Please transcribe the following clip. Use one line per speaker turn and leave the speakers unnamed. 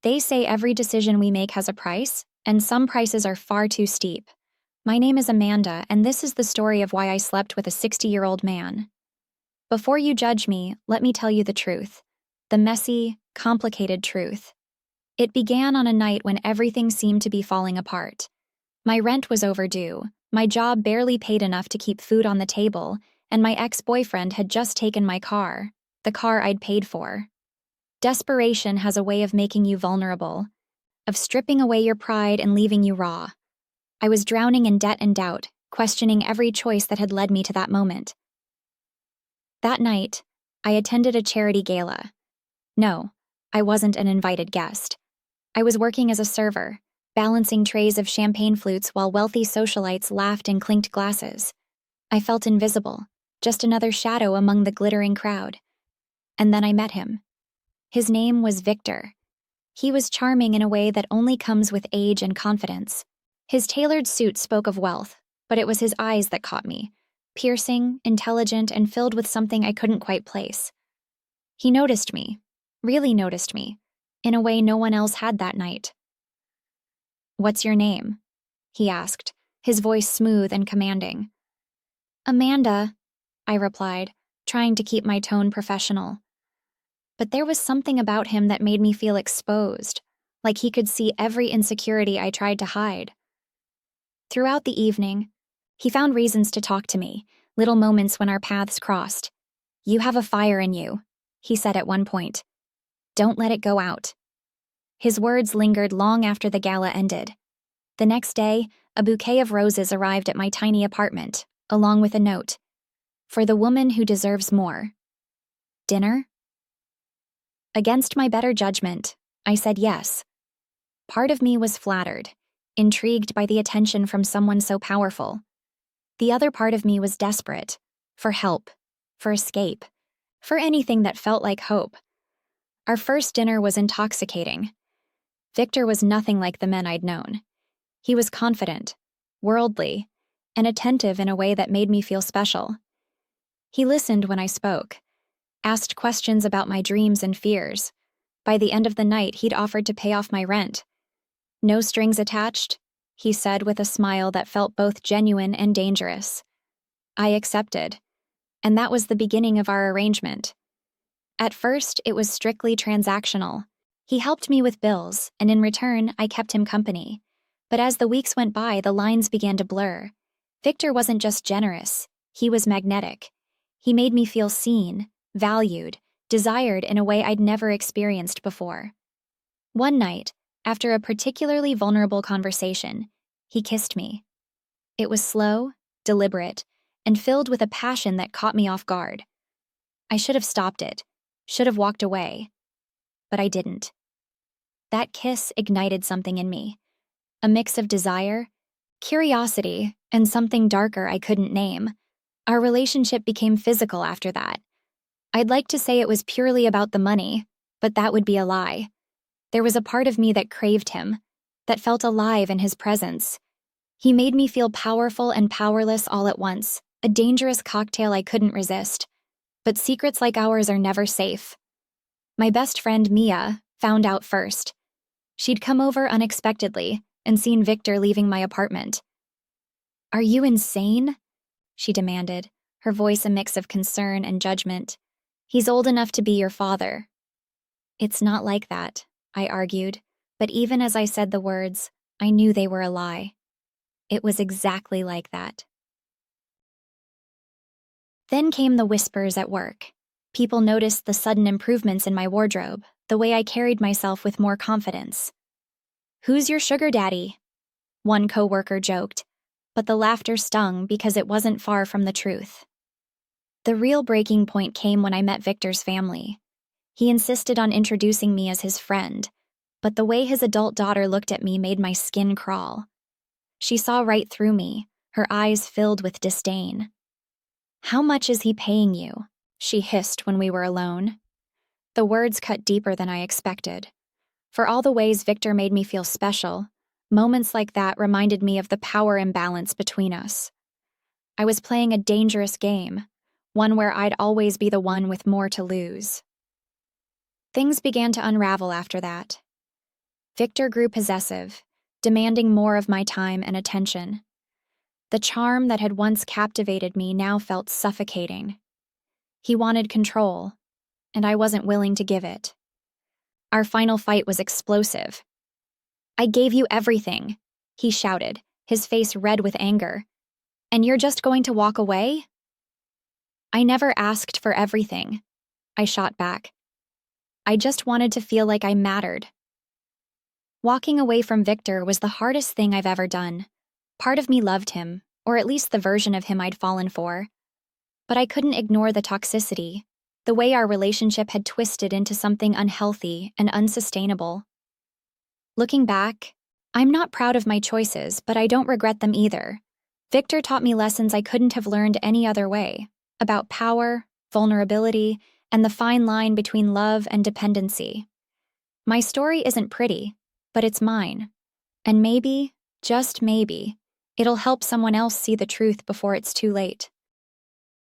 They say every decision we make has a price, and some prices are far too steep. My name is Amanda, and this is the story of why I slept with a 60-year-old man. Before you judge me, let me tell you the truth. The messy, complicated truth. It began on a night when everything seemed to be falling apart. My rent was overdue, my job barely paid enough to keep food on the table, and my ex-boyfriend had just taken my car, the car I'd paid for. Desperation has a way of making you vulnerable, of stripping away your pride and leaving you raw. I was drowning in debt and doubt, questioning every choice that had led me to that moment. That night, I attended a charity gala. No, I wasn't an invited guest. I was working as a server, balancing trays of champagne flutes while wealthy socialites laughed and clinked glasses. I felt invisible, just another shadow among the glittering crowd. And then I met him. His name was Victor. He was charming in a way that only comes with age and confidence. His tailored suit spoke of wealth, but it was his eyes that caught me, piercing, intelligent, and filled with something I couldn't quite place. He noticed me, really noticed me, in a way no one else had that night. "What's your name?" he asked, his voice smooth and commanding. "Amanda," I replied, trying to keep my tone professional. But there was something about him that made me feel exposed, like he could see every insecurity I tried to hide. Throughout the evening, he found reasons to talk to me, little moments when our paths crossed. "You have a fire in you," he said at one point. "Don't let it go out." His words lingered long after the gala ended. The next day, a bouquet of roses arrived at my tiny apartment, along with a note. "For the woman who deserves more." Dinner? Against my better judgment, I said yes. Part of me was flattered, intrigued by the attention from someone so powerful. The other part of me was desperate, for help, for escape, for anything that felt like hope. Our first dinner was intoxicating. Victor was nothing like the men I'd known. He was confident, worldly, and attentive in a way that made me feel special. He listened when I spoke, asked questions about my dreams and fears. By the end of the night, he'd offered to pay off my rent. "No strings attached," he said with a smile that felt both genuine and dangerous. I accepted, and that was the beginning of our arrangement. At first, it was strictly transactional. He helped me with bills, and in return, I kept him company. But as the weeks went by, the lines began to blur. Victor wasn't just generous, he was magnetic. He made me feel seen, valued, desired in a way I'd never experienced before. One night, after a particularly vulnerable conversation, he kissed me. It was slow, deliberate, and filled with a passion that caught me off guard. I should have stopped it, should have walked away, but I didn't. That kiss ignited something in me, a mix of desire, curiosity, and something darker I couldn't name. Our relationship became physical after that. I'd like to say it was purely about the money, but that would be a lie. There was a part of me that craved him, that felt alive in his presence. He made me feel powerful and powerless all at once, a dangerous cocktail I couldn't resist. But secrets like ours are never safe. My best friend, Mia, found out first. She'd come over unexpectedly and seen Victor leaving my apartment. "Are you insane?" she demanded, her voice a mix of concern and judgment. "He's old enough to be your father." "It's not like that," I argued, but even as I said the words, I knew they were a lie. It was exactly like that. Then came the whispers at work. People noticed the sudden improvements in my wardrobe, the way I carried myself with more confidence. "Who's your sugar daddy?" one coworker joked, but the laughter stung because it wasn't far from the truth. The real breaking point came when I met Victor's family. He insisted on introducing me as his friend, but the way his adult daughter looked at me made my skin crawl. She saw right through me, her eyes filled with disdain. "How much is he paying you?" she hissed when we were alone. The words cut deeper than I expected. For all the ways Victor made me feel special, moments like that reminded me of the power imbalance between us. I was playing a dangerous game, one where I'd always be the one with more to lose. Things began to unravel after that. Victor grew possessive, demanding more of my time and attention. The charm that had once captivated me now felt suffocating. He wanted control, and I wasn't willing to give it. Our final fight was explosive. "I gave you everything," he shouted, his face red with anger. "And you're just going to walk away?" "I never asked for everything," I shot back. "I just wanted to feel like I mattered." Walking away from Victor was the hardest thing I've ever done. Part of me loved him, or at least the version of him I'd fallen for. But I couldn't ignore the toxicity, the way our relationship had twisted into something unhealthy and unsustainable. Looking back, I'm not proud of my choices, but I don't regret them either. Victor taught me lessons I couldn't have learned any other way, about power, vulnerability, and the fine line between love and dependency. My story isn't pretty, but it's mine. And maybe, just maybe, it'll help someone else see the truth before it's too late.